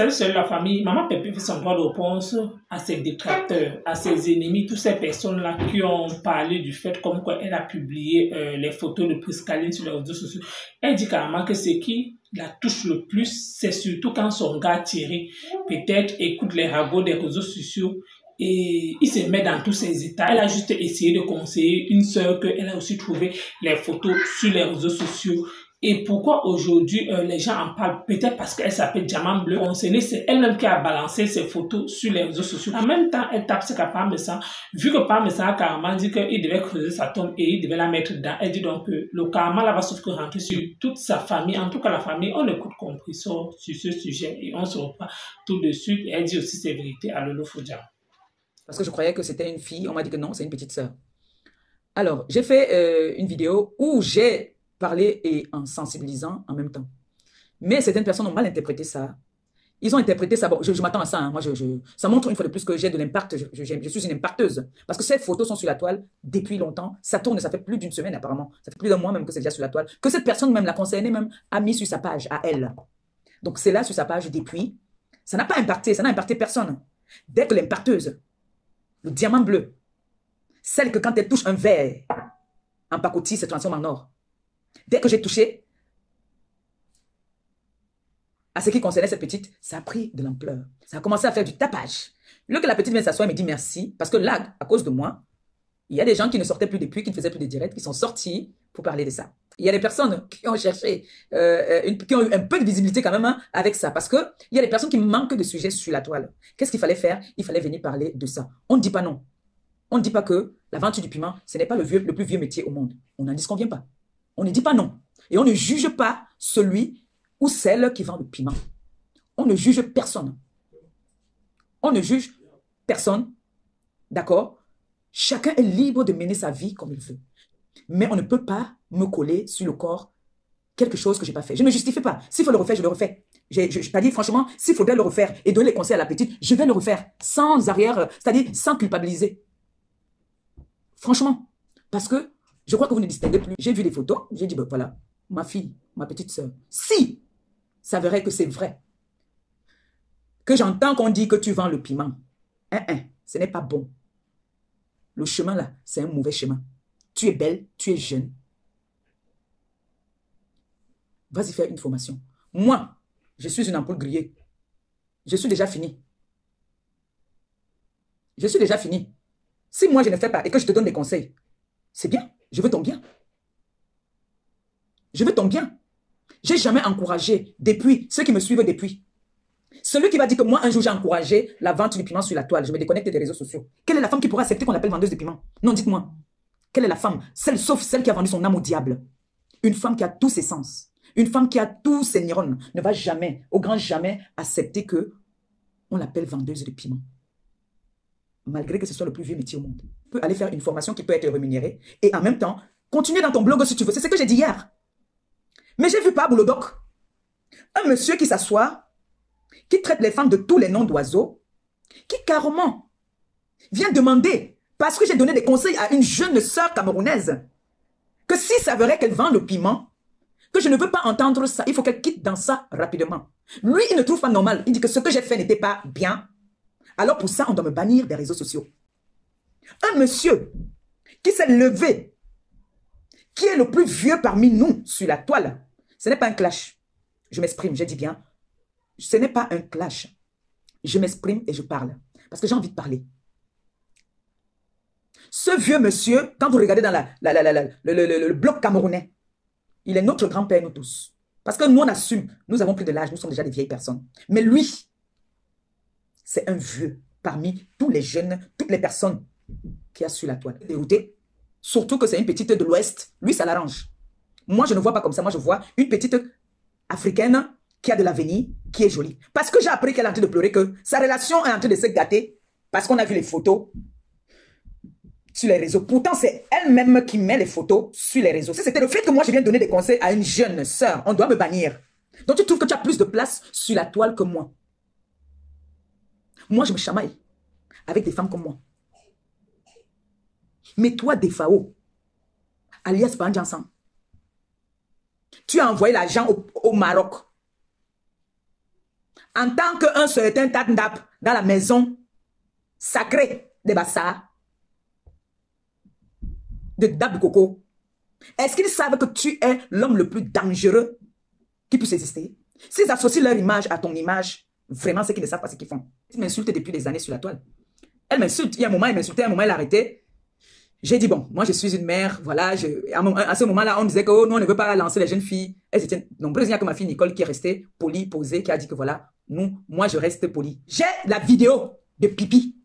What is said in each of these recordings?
Seule la famille, Maman Pépé fait son droit de réponse à ses détracteurs, à ses ennemis, toutes ces personnes-là qui ont parlé du fait comme quoi elle a publié les photos de Priscaline sur les réseaux sociaux. Elle dit carrément que ce qui la touche le plus, c'est surtout quand son gars Thierry, peut-être, écoute les ragots des réseaux sociaux et il se met dans tous ses états. Elle a juste essayé de conseiller une sœur qu'elle a aussi trouvé les photos sur les réseaux sociaux. Et pourquoi aujourd'hui les gens en parlent? Peut-être parce qu'elle s'appelle Diamant Bleu. C'est elle-même qui a balancé ses photos sur les réseaux sociaux. En même temps, elle tape ce qu'à Parmesan. Vu que Parmesan a carrément dit qu'il devait creuser sa tombe et il devait la mettre dedans, elle dit donc que le karma là va sauf que rentrer sur toute sa famille. En tout cas, la famille, on écoute compris sur ce sujet et on se reprend tout de suite. Et elle dit aussi ses vérités à Lolo Fodja. Parce que je croyais que c'était une fille. On m'a dit que non, c'est une petite sœur. Alors, j'ai fait une vidéo où j'ai parlé et en sensibilisant en même temps. Mais certaines personnes ont mal interprété ça. Ils ont interprété ça. Bon, je m'attends à ça. Hein. Moi, ça montre une fois de plus que j'ai de l'impact. Je suis une impacteuse. Parce que ces photos sont sur la toile depuis longtemps. Ça tourne, ça fait plus d'une semaine apparemment. Ça fait plus d'un mois même que c'est déjà sur la toile. Que cette personne même, la concernée même, a mis sur sa page, à elle. Donc, c'est là sur sa page depuis. Ça n'a pas impacté, ça n'a impacté personne. Dès que l'impacteuse, le diamant bleu, celle que quand elle touche un verre en pacotille, se transforme en or. Dès que j'ai touché à ce qui concernait cette petite, ça a pris de l'ampleur. Ça a commencé à faire du tapage. Là que la petite vient s'asseoir et me dit merci, parce que là, à cause de moi, il y a des gens qui ne sortaient plus depuis, qui ne faisaient plus de directs, qui sont sortis pour parler de ça. Il y a des personnes qui ont cherché, qui ont eu un peu de visibilité quand même hein, avec ça, parce qu'il y a des personnes qui manquent de sujets sur la toile. Qu'est-ce qu'il fallait faire? Il fallait venir parler de ça. On ne dit pas non. On ne dit pas que la vente du piment, ce n'est pas le plus vieux métier au monde. On n'en disconvient pas. On ne dit pas non. Et on ne juge pas celui ou celle qui vend le piment. On ne juge personne. On ne juge personne. D'accord? Chacun est libre de mener sa vie comme il veut. Mais on ne peut pas me coller sur le corps quelque chose que je n'ai pas fait. Je ne me justifie pas. S'il faut le refaire, je le refais. Je pas dit franchement, s'il faudrait le refaire et donner les conseils à la petite, je vais le refaire sans arrière, c'est-à-dire sans culpabiliser. Franchement, parce que je crois que vous ne distinguez plus. J'ai vu les photos, j'ai dit, ben voilà, ma fille, ma petite sœur, si ça verrait que c'est vrai, que j'entends qu'on dit que tu vends le piment, ce n'est pas bon. Le chemin là, c'est un mauvais chemin. Tu es belle, tu es jeune. Vas-y faire une formation. Moi, je suis une ampoule grillée. Je suis déjà fini. Je suis déjà fini. Si moi je ne fais pas et que je te donne des conseils, c'est bien. Je veux ton bien. Je veux ton bien. J'ai jamais encouragé depuis, ceux qui me suivent depuis. Celui qui va dire que moi, un jour, j'ai encouragé la vente du piment sur la toile, je me déconnecte des réseaux sociaux. Quelle est la femme qui pourrait accepter qu'on l'appelle vendeuse de piment? Non, dites-moi. Quelle est la femme? Sauf celle qui a vendu son âme au diable. Une femme qui a tous ses sens. Une femme qui a tous ses neurones ne va jamais, au grand jamais, accepter que on l'appelle vendeuse de piment. Malgré que ce soit le plus vieux métier au monde. Tu peux aller faire une formation qui peut être rémunérée et en même temps, continuer dans ton blog si tu veux. C'est ce que j'ai dit hier. Mais j'ai vu par Boulodoc, un monsieur qui s'assoit, qui traite les femmes de tous les noms d'oiseaux, qui carrément vient demander, parce que j'ai donné des conseils à une jeune sœur camerounaise, que si ça verrait qu'elle vend le piment, que je ne veux pas entendre ça, il faut qu'elle quitte dans ça rapidement. Lui, il ne trouve pas normal. Il dit que ce que j'ai fait n'était pas bien. Alors pour ça, on doit me bannir des réseaux sociaux. Un monsieur qui s'est levé, qui est le plus vieux parmi nous sur la toile, ce n'est pas un clash. Je m'exprime, j'ai dit bien. Ce n'est pas un clash. Je m'exprime et je parle. Parce que j'ai envie de parler. Ce vieux monsieur, quand vous regardez dans le bloc camerounais, il est notre grand-père, nous tous. Parce que nous, on assume. Nous avons pris de l'âge, nous sommes déjà des vieilles personnes. Mais lui, c'est un vieux parmi tous les jeunes, toutes les personnes qui a sur la toile. Dérouté. Surtout que c'est une petite de l'Ouest. Lui, ça l'arrange. Moi, je ne vois pas comme ça. Moi, je vois une petite africaine qui a de l'avenir, qui est jolie. Parce que j'ai appris qu'elle est en train de pleurer, que sa relation est en train de se gâter. Parce qu'on a vu les photos sur les réseaux. Pourtant, c'est elle-même qui met les photos sur les réseaux. C'était le fait que moi, je viens donner des conseils à une jeune sœur. On doit me bannir. Donc, tu trouves que tu as plus de place sur la toile que moi. Moi, je me chamaille avec des femmes comme moi. Mais toi, Defao, alias Bandjansan, tu as envoyé l'argent au Maroc. en tant qu'un certain Tandap dans la maison sacrée des Bassas, de Dab Coco, est-ce qu'ils savent que tu es l'homme le plus dangereux qui puisse exister? S'ils associent leur image à ton image, vraiment, c'est qu'ils ne savent pas ce qu'ils font. Ils m'insultent depuis des années sur la toile. Elle m'insulte. Il y a un moment, elle m'insultait, à un moment, elle a arrêté. J'ai dit, bon, moi, je suis une mère. Voilà, à ce moment-là, on disait que oh, non, on ne veut pas lancer les jeunes filles. Elles étaient nombreuses. Il n'y a que ma fille Nicole qui est restée polie, posée, qui a dit que voilà, moi, je reste polie. J'ai la vidéo de Pipi.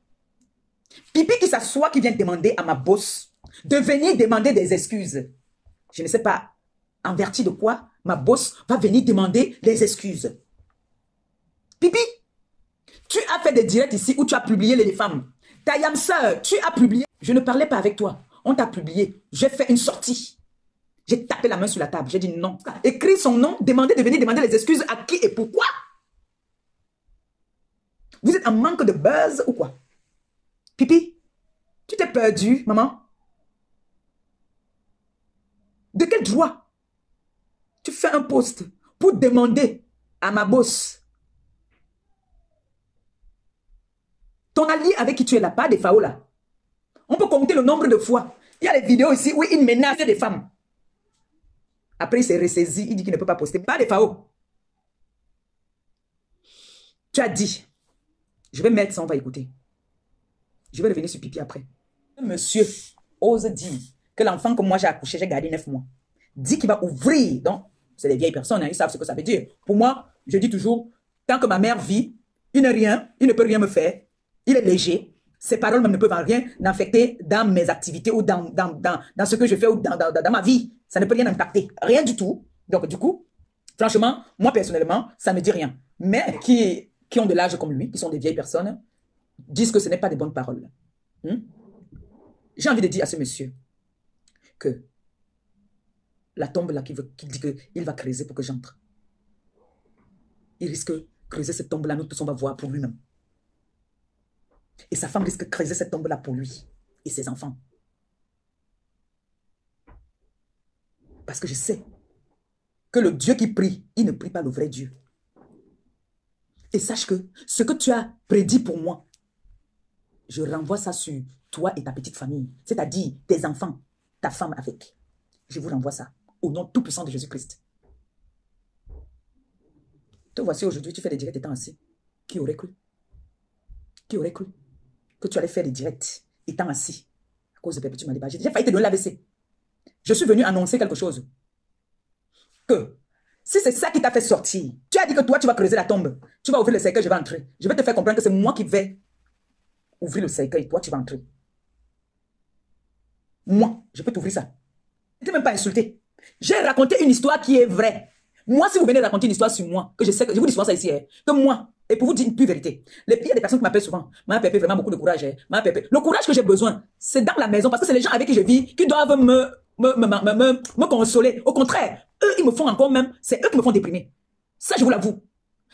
Pipi qui s'assoit, qui vient demander à ma boss de venir demander des excuses. Je ne sais pas en vertu de quoi ma boss va venir demander des excuses. Pipi, tu as fait des directs ici où tu as publié les femmes. Ta yam sœur, tu as publié. Je ne parlais pas avec toi. On t'a publié. J'ai fait une sortie. J'ai tapé la main sur la table. J'ai dit non. Écris son nom, demandez de venir demander les excuses à qui et pourquoi. Vous êtes en manque de buzz ou quoi? Pipi, tu t'es perdu, maman? De quel droit tu fais un post pour demander à ma boss, ton allié avec qui tu es là, pas des FAO là? On peut compter le nombre de fois. Il y a des vidéos ici où il menace des femmes. Après, il s'est ressaisi, il dit qu'il ne peut pas poster. Pas des FAO. Tu as dit, je vais mettre ça, on va écouter. Je vais revenir sur Pipi après. Monsieur ose dire que l'enfant que moi j'ai accouché, j'ai gardé 9 mois, dit qu'il va ouvrir. Donc, c'est des vieilles personnes, hein, ils savent ce que ça veut dire. Pour moi, je dis toujours, tant que ma mère vit, il n'est rien, il ne peut rien me faire. Il est léger. Ses paroles même ne peuvent rien affecter dans mes activités ou dans ce que je fais ou dans ma vie. Ça ne peut rien impacter. Rien du tout. Donc, du coup, franchement, moi, personnellement, ça ne me dit rien. Mais qui ont de l'âge comme lui, qui sont des vieilles personnes, disent que ce n'est pas des bonnes paroles. J'ai envie de dire à ce monsieur que la tombe là qui dit qu'il va creuser pour que j'entre. Il risque de creuser cette tombe là, nous tous on va voir pour lui-même. Et sa femme risque de creuser cette tombe là pour lui et ses enfants. Parce que je sais que le Dieu qui prie, il ne prie pas le vrai Dieu. Et sache que ce que tu as prédit pour moi, je renvoie ça sur toi et ta petite famille, c'est-à-dire tes enfants, ta femme avec. Je vous renvoie ça au nom tout-puissant de Jésus-Christ. Te voici aujourd'hui, tu fais des directs étant assis. Qui aurait cru? Qui aurait cru que tu allais faire des directs étant assis à cause de Perpétuel Madiba? J'ai déjà failli te donner l'AVC. Je suis venu annoncer quelque chose. Que si c'est ça qui t'a fait sortir, tu as dit que toi, tu vas creuser la tombe. Tu vas ouvrir le cercueil, je vais entrer. Je vais te faire comprendre que c'est moi qui vais ouvrir le cercueil. Toi, tu vas entrer. Moi, je peux t'ouvrir ça. Je ne t'ai même pas insulté. J'ai raconté une histoire qui est vraie. Moi, si vous venez raconter une histoire sur moi, que je sais que je vous dis souvent ça ici, que moi, et pour vous dire une pure vérité, il y a des personnes qui m'appellent souvent. Maman Pépé, vraiment beaucoup de courage. Maman Pépé. Le courage que j'ai besoin, c'est dans la maison, parce que c'est les gens avec qui je vis qui doivent me consoler. Au contraire, eux, ils me font encore même, c'est eux qui me font déprimer. Ça, je vous l'avoue.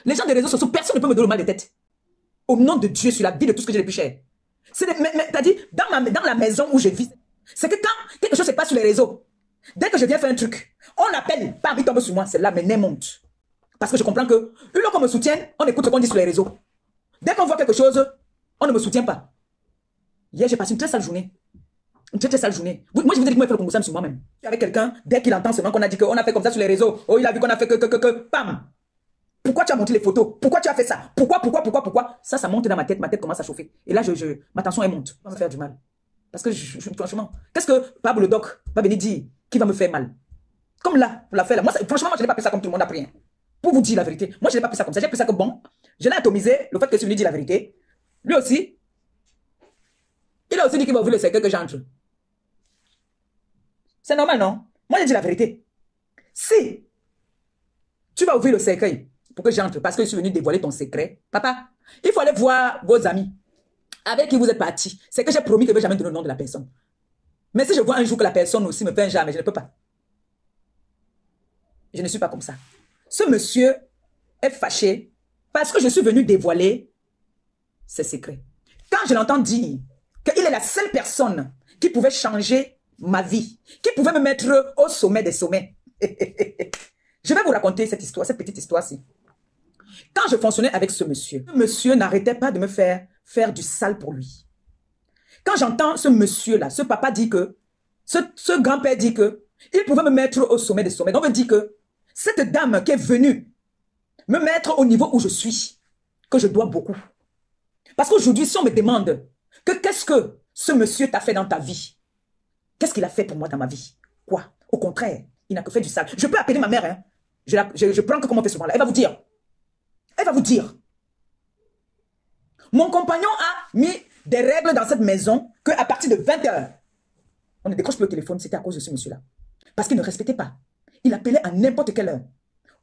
Les gens des réseaux sociaux, personne ne peut me donner le mal de tête. Au nom de Dieu, sur la vie de tout ce que j'ai le plus cher. C'est-à-dire, dans la maison où je vis, c'est que quand quelque chose se passe sur les réseaux, dès que je viens faire un truc, on appelle, Paris tombe sur moi, c'est là, mes nez montent. Parce que je comprends que, une fois qu'on me soutienne, on écoute ce qu'on dit sur les réseaux. Dès qu'on voit quelque chose, on ne me soutient pas. Hier, j'ai passé une très sale journée. Une très sale journée. Moi, je vous ai dit que moi, je fais le Congo sur moi-même. Avec quelqu'un, dès qu'il entend seulement qu'on a dit qu'on a fait comme ça sur les réseaux, oh, il a vu qu'on a fait pam. Pourquoi tu as monté les photos? Pourquoi tu as fait ça? Pourquoi? Ça monte dans ma tête commence à chauffer. Et là, ma tension, elle monte. Ça va me faire du mal. Parce que, franchement, qu'est-ce que Pablo le doc va venir dire qui va me faire mal? Comme là, pour la faire là. Moi, franchement, moi, je n'ai pas pris ça comme tout le monde a pris. Hein. Pour vous dire la vérité. Moi, je n'ai pas pris ça comme ça. J'ai pris ça que bon. Je l'ai atomisé, le fait que celui dit la vérité. Lui aussi, il a aussi dit qu'il va ouvrir le cercueil que j'entre. C'est normal, non? Moi, j'ai dit la vérité. Si tu vas ouvrir le cercueil pour que j'entre parce que je suis venu dévoiler ton secret, papa, il faut aller voir vos amis avec qui vous êtes partis. C'est que j'ai promis que je ne vais jamais donner le nom de la personne. Mais si je vois un jour que la personne aussi me fait un jamais, je ne peux pas. Je ne suis pas comme ça. Ce monsieur est fâché parce que je suis venu dévoiler ses secrets. Quand je l'entends dire qu'il est la seule personne qui pouvait changer ma vie, qui pouvait me mettre au sommet des sommets. Je vais vous raconter cette histoire, cette petite histoire-ci. Quand je fonctionnais avec ce monsieur n'arrêtait pas de me faire du sale pour lui. Quand j'entends ce monsieur-là, ce papa dit que, ce grand-père dit que, il pouvait me mettre au sommet des sommets. Donc, on me dit que cette dame qui est venue me mettre au niveau où je suis, que je dois beaucoup. Parce qu'aujourd'hui, si on me demande que qu'est-ce que ce monsieur t'a fait dans ta vie, qu'est-ce qu'il a fait pour moi dans ma vie? Quoi? Au contraire, il n'a que fait du sale. Je peux appeler ma mère, hein. Je prends que comment on fait souvent là. Elle va vous dire. Elle va vous dire. Mon compagnon a mis des règles dans cette maison qu'à partir de 20 h, on ne décroche plus le téléphone. C'était à cause de ce monsieur-là. Parce qu'il ne respectait pas. Il appelait à n'importe quelle heure.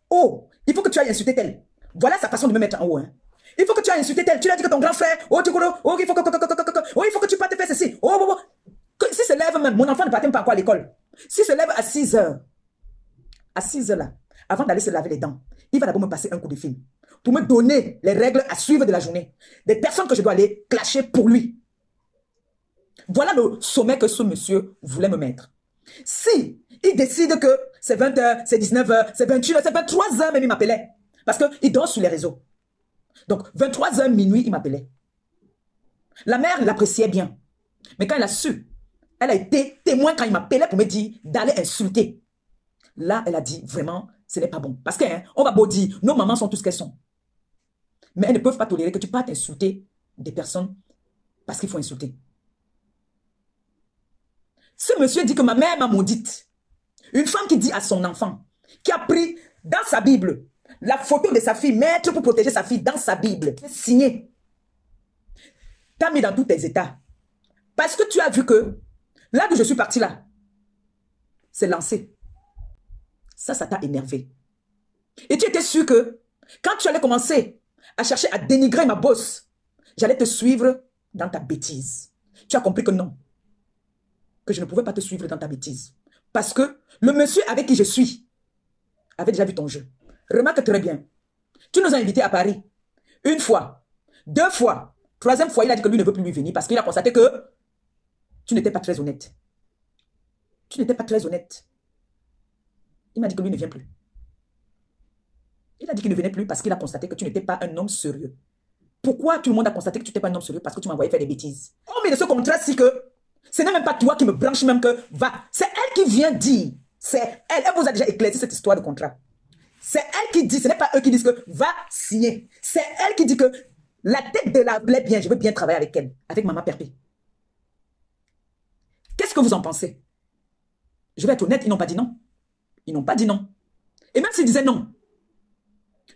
Oh, il faut que tu ailles insulter tel. Voilà sa façon de me mettre en haut. Hein. Il faut que tu ailles insulter tel. Tu lui as dit que ton grand frère, oh, tu oh, il faut que tu partes faire ceci. Oh. Si se lève même, mon enfant ne partait même pas encore à l'école. Si se lève à 6 h, à 6 h là, avant d'aller se laver les dents, il va d'abord me passer un coup de fil pour me donner les règles à suivre de la journée. Des personnes que je dois aller clasher pour lui. Voilà le sommet que ce monsieur voulait me mettre. Si il décide que c'est 20 h, c'est 19 h, c'est 21 h, c'est 23 h même il m'appelait. Parce qu'il dort sur les réseaux. Donc 23 h minuit, il m'appelait. La mère l'appréciait bien. Mais quand elle a su, elle a été témoin quand il m'appelait pour me dire d'aller insulter. Là, elle a dit vraiment, ce n'est pas bon. Parce qu'on va beau dire, nos mamans sont tout ce qu'elles sont. Mais elles ne peuvent pas tolérer que tu partes insulter des personnes parce qu'il faut insulter. Ce monsieur dit que ma mère m'a maudite. Une femme qui dit à son enfant, qui a pris dans sa Bible la photo de sa fille, mettre pour protéger sa fille dans sa Bible, signé. T'as mis dans tous tes états. Parce que tu as vu que là où je suis partie là, c'est lancé. Ça t'a énervé. Et tu étais sûr que quand tu allais commencer à chercher à dénigrer ma bosse, j'allais te suivre dans ta bêtise. Tu as compris que non. Que je ne pouvais pas te suivre dans ta bêtise. Parce que le monsieur avec qui je suis avait déjà vu ton jeu. Remarque très bien. Tu nous as invités à Paris. Une fois, 2 fois, 3e fois, il a dit que lui ne veut plus lui venir parce qu'il a constaté que tu n'étais pas très honnête. Tu n'étais pas très honnête. Il m'a dit que lui ne vient plus. Il a dit qu'il ne venait plus parce qu'il a constaté que tu n'étais pas un homme sérieux. Pourquoi tout le monde a constaté que tu n'étais pas un homme sérieux? Parce que tu m'envoyais faire des bêtises. Oh, mais de ce contraste, c'est que ce n'est même pas toi qui me branche même que va. C'est elle qui vient dire. C'est elle. Elle vous a déjà éclairci cette histoire de contrat. C'est elle qui dit, ce n'est pas eux qui disent que va signer. C'est elle qui dit que la tête de la plaît bien, je veux bien travailler avec elle, avec Maman Perpé. Qu'est-ce que vous en pensez? Je vais être honnête, ils n'ont pas dit non. Ils n'ont pas dit non. Et même s'ils disaient non,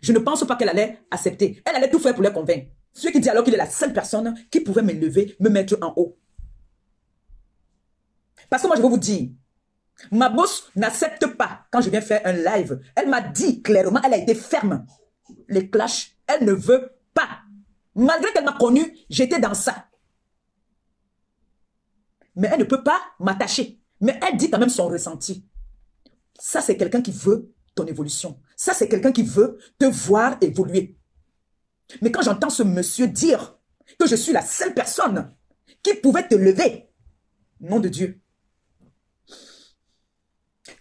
je ne pense pas qu'elle allait accepter. Elle allait tout faire pour les convaincre. Celui qui dit alors qu'il est la seule personne qui pouvait me lever, me mettre en haut. Parce que moi, je vais vous dire, ma boss n'accepte pas quand je viens faire un live. Elle m'a dit clairement, elle a été ferme. Les clashs, elle ne veut pas. Malgré qu'elle m'a connu, j'étais dans ça. Mais elle ne peut pas m'attacher. Mais elle dit quand même son ressenti. Ça, c'est quelqu'un qui veut ton évolution. Ça, c'est quelqu'un qui veut te voir évoluer. Mais quand j'entends ce monsieur dire que je suis la seule personne qui pouvait te lever, nom de Dieu,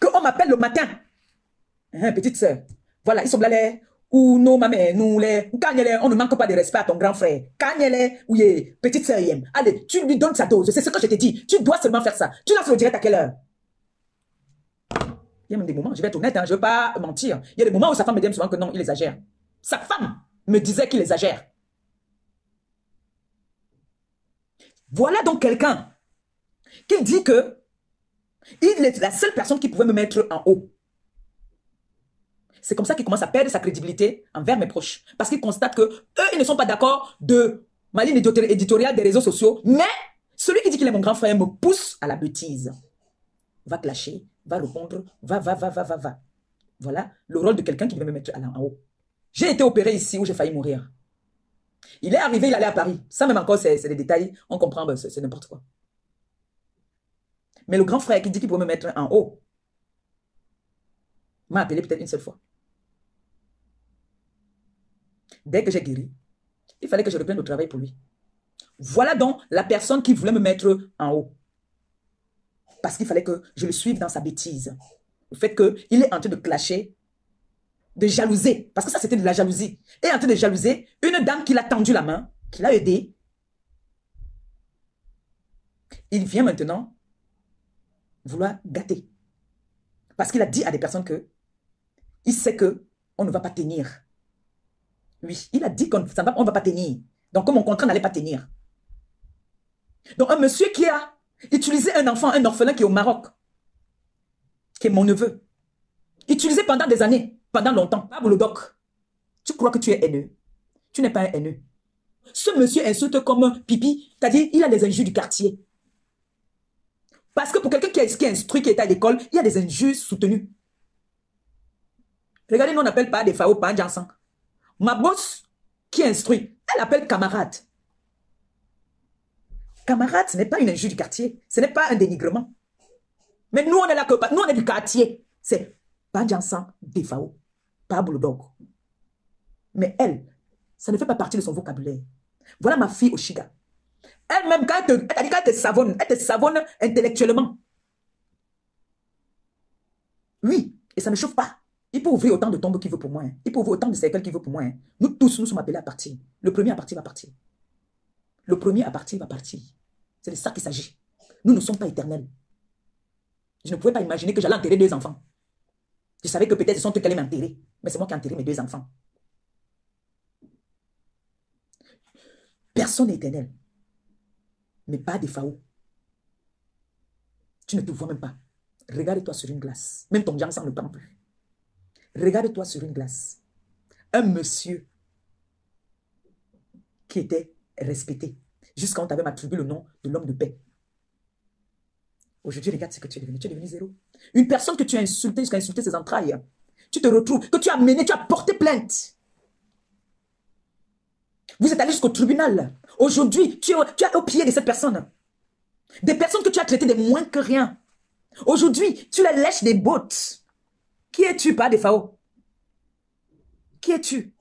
qu'on m'appelle le matin, hein, petite sœur, voilà, ils sont là, ou nos mamans, nous, on ne manque pas de respect à ton grand frère. Oui, petite sœur, allez, tu lui donnes sa dose, c'est ce que je t'ai dit, tu dois seulement faire ça. Tu lances le direct à quelle heure? Il y a même des moments, je vais être honnête, hein, je ne veux pas mentir. Il y a des moments où sa femme me dit souvent que non, il exagère. Sa femme me disait qu'il exagère. Voilà donc quelqu'un qui dit que il est la seule personne qui pouvait me mettre en haut. C'est comme ça qu'il commence à perdre sa crédibilité envers mes proches. Parce qu'il constate que eux, ils ne sont pas d'accord de ma ligne éditoriale des réseaux sociaux. Mais celui qui dit qu'il est mon grand frère me pousse à la bêtise. Va clasher, va répondre, va. Voilà le rôle de quelqu'un qui veut me mettre en haut. J'ai été opéré ici où j'ai failli mourir. Il est arrivé, il allait à Paris. Ça même encore, c'est des détails. On comprend, c'est n'importe quoi. Mais le grand frère qui dit qu'il pouvait me mettre en haut m'a appelé peut-être une seule fois. Dès que j'ai guéri, il fallait que je reprenne le travail pour lui. Voilà donc la personne qui voulait me mettre en haut. Parce qu'il fallait que je le suive dans sa bêtise. Le fait qu'il est en train de clasher de jalouser, parce que ça c'était de la jalousie, est en train de jalouser une dame qui l'a tendu la main, qui l'a aidé. Il vient maintenant vouloir gâter. Parce qu'il a dit à des personnes que il sait que on ne va pas tenir. Oui, il a dit qu'on ne va pas tenir. Donc, comme mon contrat n'allait pas tenir. Donc, un monsieur qui a utilisé un enfant, un orphelin qui est au Maroc, qui est mon neveu, utilisé pendant des années, pendant longtemps, Baboulodoc, tu crois que tu es haineux? Tu n'es pas un haineux. Ce monsieur insulte comme pipi, c'est-à-dire il a des injures du quartier. Parce que pour quelqu'un qui est instruit, qui est à l'école, il y a des injures soutenues. Regardez, nous on n'appelle pas des FAO, pas un Jansan. Ma boss qui instruit, elle appelle camarade. Camarade, ce n'est pas une injure du quartier. Ce n'est pas un dénigrement. Mais nous, on est là que nous, on est du quartier. C'est pas Jansan, des FAO, pas Bulldog. Mais elle, ça ne fait pas partie de son vocabulaire. Voilà ma fille Oshiga. Elle-même, quand elle te savonne intellectuellement. Oui, et ça ne chauffe pas. Il peut ouvrir autant de tombes qu'il veut pour moi. Hein. Il peut ouvrir autant de cercles qu'il veut pour moi. Hein. Nous tous, nous sommes appelés à partir. Le premier à partir va partir. Le premier à partir va partir. C'est de ça qu'il s'agit. Nous ne sommes pas éternels. Je ne pouvais pas imaginer que j'allais enterrer 2 enfants. Je savais que peut-être ce sont eux qui allaient m'enterrer. Mais c'est moi qui ai enterré mes 2 enfants. Personne n'est éternel. Mais pas des FAO. Tu ne te vois même pas. Regarde-toi sur une glace. Même ton Jansan ne prend plus. Regarde-toi sur une glace. Un monsieur qui était respecté. Jusqu'à on t'avait attribué le nom de l'homme de paix. Aujourd'hui, regarde ce que tu es devenu. Tu es devenu zéro. Une personne que tu as insultée jusqu'à insulter ses entrailles. Tu te retrouves, que tu as mené, tu as porté plainte. Vous êtes allé jusqu'au tribunal. Aujourd'hui, tu es au pied de cette personne. Des personnes que tu as traitées de moins que rien. Aujourd'hui, tu les lèches des bottes. Qui es-tu, pas des FAO? Qui es-tu?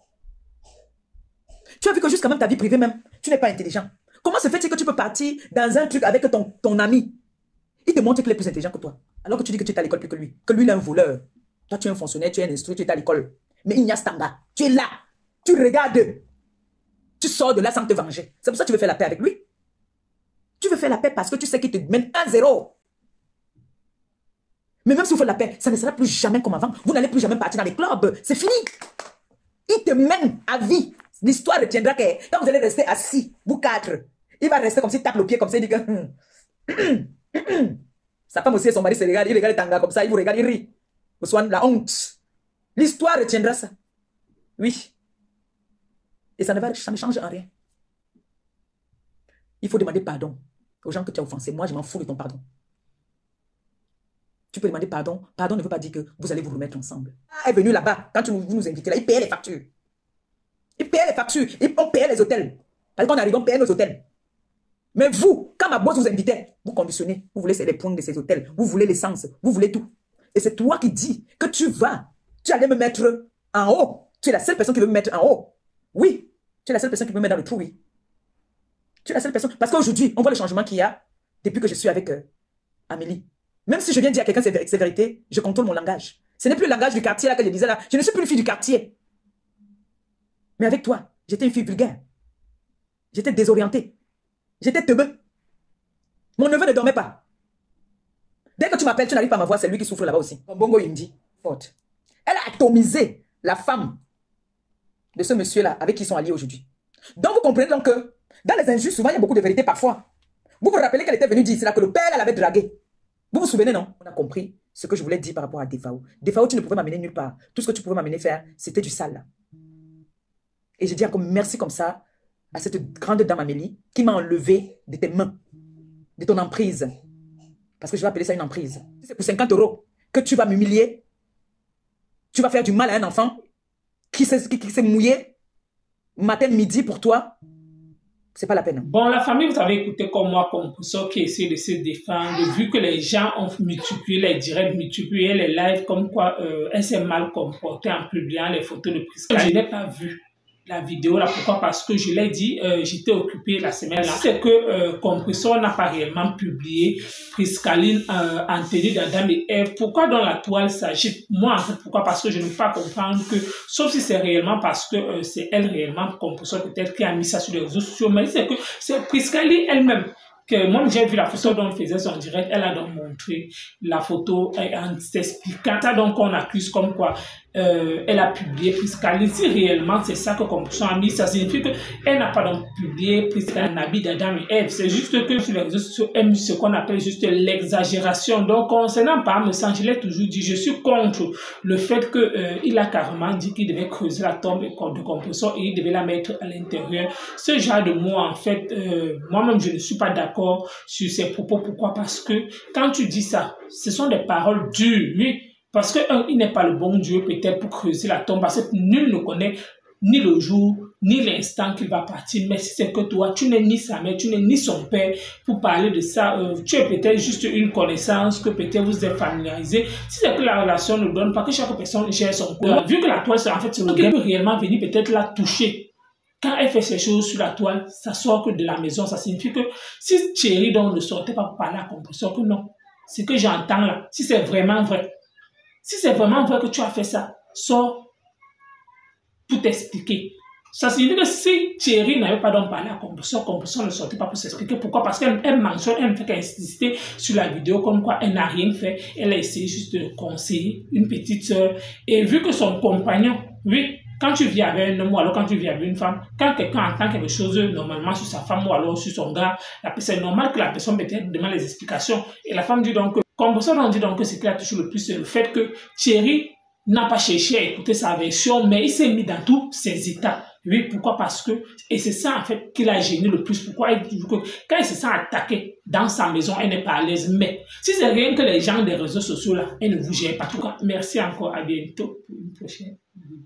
Tu as vu que jusqu'à même ta vie privée même, tu n'es pas intelligent. Comment se fait-il que tu peux partir dans un truc avec ton ami? Il te montre qu'il est plus intelligent que toi. Alors que tu dis que tu es à l'école plus que lui. Que lui, il est un voleur. Toi, tu es un fonctionnaire, tu es un instructeur, tu es à l'école. Mais il n'y a stanga. Tu es là. Tu regardes. Tu sors de là sans te venger. C'est pour ça que tu veux faire la paix avec lui. Tu veux faire la paix parce que tu sais qu'il te mène 1-0. Mais même si vous faites la paix, ça ne sera plus jamais comme avant. Vous n'allez plus jamais partir dans les clubs. C'est fini. Il te mène à vie. L'histoire retiendra que quand vous allez rester assis, vous 4, il va rester comme s'il tape le pied, comme ça, il dit que... Sa femme aussi, son mari se regarde, il regarde Tanga comme ça, il vous regarde, il rit. Vous soyez la honte. L'histoire retiendra ça. Oui. Et ça ne change en rien. Il faut demander pardon aux gens que tu as offensés. Moi, je m'en fous de ton pardon. Tu peux demander pardon. Pardon ne veut pas dire que vous allez vous remettre ensemble. Ah, est venu là-bas, quand vous nous invitez là, il payait les factures. Il payait les factures. On payait les hôtels. Parce qu'on arrive, on payait nos hôtels. Mais vous, quand ma boss vous invitait, vous conditionnez. Vous voulez les points de ces hôtels. Vous voulez l'essence. Vous voulez tout. Et c'est toi qui dis que tu allais me mettre en haut. Tu es la seule personne qui veut me mettre en haut. Oui. Tu es la seule personne qui veut me mettre dans le trou, oui. Tu es la seule personne. Parce qu'aujourd'hui, on voit le changement qu'il y a depuis que je suis avec Amélie. Même si je viens dire à quelqu'un c'est vérité, je contrôle mon langage. Ce n'est plus le langage du quartier là que je disais là. Je ne suis plus une fille du quartier. Mais avec toi, j'étais une fille vulgaire. J'étais désorientée. J'étais teubeux. Mon neveu ne dormait pas. Dès que tu m'appelles, tu n'arrives pas à m'avoir, c'est lui qui souffre là-bas aussi. Bongo Indi, forte. Elle a atomisé la femme de ce monsieur-là avec qui ils sont alliés aujourd'hui. Donc vous comprenez donc que dans les injustes, souvent il y a beaucoup de vérité parfois. Vous vous rappelez qu'elle était venue dire, c'est là que le père l'avait dragué. Vous vous souvenez, non? On a compris ce que je voulais dire par rapport à Defao. Defao, tu ne pouvais m'amener nulle part. Tout ce que tu pouvais m'amener faire, c'était du sale là. Et je dis encore merci comme ça à cette grande dame Amélie qui m'a enlevé de tes mains, de ton emprise. Parce que je vais appeler ça une emprise. C'est pour 50 € que tu vas m'humilier. Tu vas faire du mal à un enfant qui s'est mouillé matin, midi pour toi. C'est pas la peine. Bon, la famille, vous avez écouté comme moi, comme pour ça qui essaie de se défendre, vu que les gens ont multiplié les directs, multiplié les lives, comme quoi elle s'est mal comportée en publiant les photos de Prisca. Je n'ai pas vu la vidéo là. Pourquoi? Parce que je l'ai dit, j'étais occupée la semaine là. C'est que Compressor n'a pas réellement publié Priscaline en tenue d'Adam et Ève. Pourquoi dans la toile s'agit? Moi en fait, pourquoi? Parce que je ne peux pas comprendre que, sauf si c'est réellement parce que c'est elle réellement, Compressor peut-être, qui a mis ça sur les réseaux sociaux, mais c'est que c'est Priscaline elle-même. Que moi j'ai vu la photo dont on faisait son direct, elle a donc montré la photo en s'expliquant ça, donc on accuse comme quoi elle a publié Priscaline. Si réellement c'est ça que Compressor a mis, ça signifie qu'elle n'a pas donc publié Priscaline en habit d'Adam et Ève. C'est juste que sur les réseaux sociaux, elle a ce qu'on appelle juste l'exagération. Donc concernant par me sens, je l'ai toujours dit, je suis contre le fait qu'il a carrément dit qu'il devait creuser la tombe de Compressor et il devait la mettre à l'intérieur. Ce genre de mots, en fait, moi-même je ne suis pas d'accord sur ces propos. Pourquoi? Parce que quand tu dis ça, ce sont des paroles dures, oui. Parce qu'il n'est pas le bon Dieu peut-être pour creuser la tombe, parce que nul ne connaît ni le jour, ni l'instant qu'il va partir. Mais si c'est que toi, tu n'es ni sa mère, tu n'es ni son père pour parler de ça, tu es peut-être juste une connaissance que peut-être vous êtes familiarisé. Si c'est que la relation ne donne pas, que chaque personne gère son corps. Vu que la toile, en fait, c'est le gars peut réellement venir peut-être la toucher. Quand elle fait ces choses sur la toile, ça sort que de la maison. Ça signifie que si Thierry donc ne sortait pas pour parler à Compressor, que non. Ce que j'entends là, si c'est vraiment vrai, si c'est vraiment vrai que tu as fait ça, sors pour t'expliquer. Ça signifie que si Thierry n'avait pas donc parlé à Compressor, Compressor ne sortait pas pour s'expliquer. Pourquoi? Parce qu'elle mentionne, elle ne fait qu'insister sur la vidéo comme quoi elle n'a rien fait. Elle a essayé juste de conseiller une petite soeur. Et vu que son compagnon, oui, quand tu vis avec un homme ou alors quand tu vis avec une femme, quand quelqu'un entend quelque chose normalement sur sa femme ou alors sur son gars, c'est normal que la personne peut-être demande les explications. Et la femme dit donc que Compressor dit donc que ce qui la touche le plus, c'est le fait que Thierry n'a pas cherché à écouter sa version, mais il s'est mis dans tous ses états. Oui, pourquoi? Parce que, et c'est ça en fait qui l'a gêné le plus. Pourquoi? Quand il se sent attaqué dans sa maison, elle n'est pas à l'aise. Mais si c'est rien que les gens des réseaux sociaux là, elle ne vous gère pas. En tout cas, merci encore, à bientôt pour une prochaine vidéo.